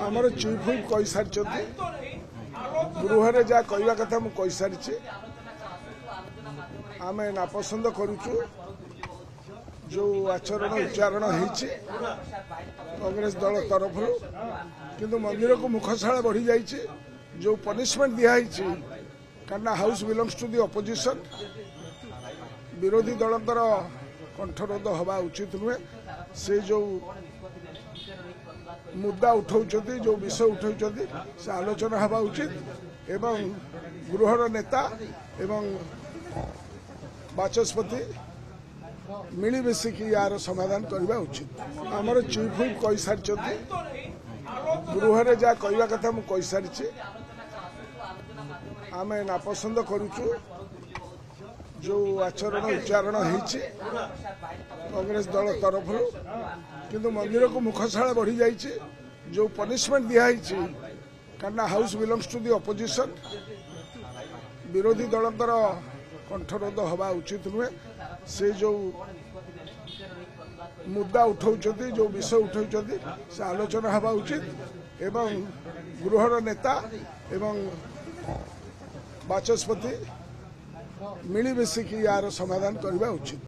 आमर चीफ हुई कही सारी गृह जहाँ कहवा कथा मुझे कही सारी आम नापसंद करुचु जो आचरण उच्चारण होती कांग्रेस दल तरफ किंतु मंदिर को मुखशाला बढ़ी जाइए जो पनिशमेंट दिखाई कारण house belongs to the opposition विरोधी दलतर कंठरोध हवा उचित नुहे से जो मुद्दा उठाऊँ जो विषय उठाऊँ से आलोचना हवा उचित एवं गृहर नेता एवं बाचस्पति मिलमिशिकी यार समाधान करने उचित आमर चीफ हुई कही सारी गृह जहाँ कहवा कथा मुझे कही सारी आम नापसंद करुचु जो आचरण उच्चारण होती कांग्रेस दल तरफ किंतु मंदिर को मुखशाला बढ़ी जाइए जो पनिशमेंट दिखाई कारण house belongs to the opposition विरोधी दलतर कंठरोध हवा उचित नुहे से जो मुद्दा उठाऊँ जो विषय उठाऊँ से आलोचना हवा उचित एवं गृहर नेता एवं बाचस्पति मिलमिशिकी यार समाधान करने उचित।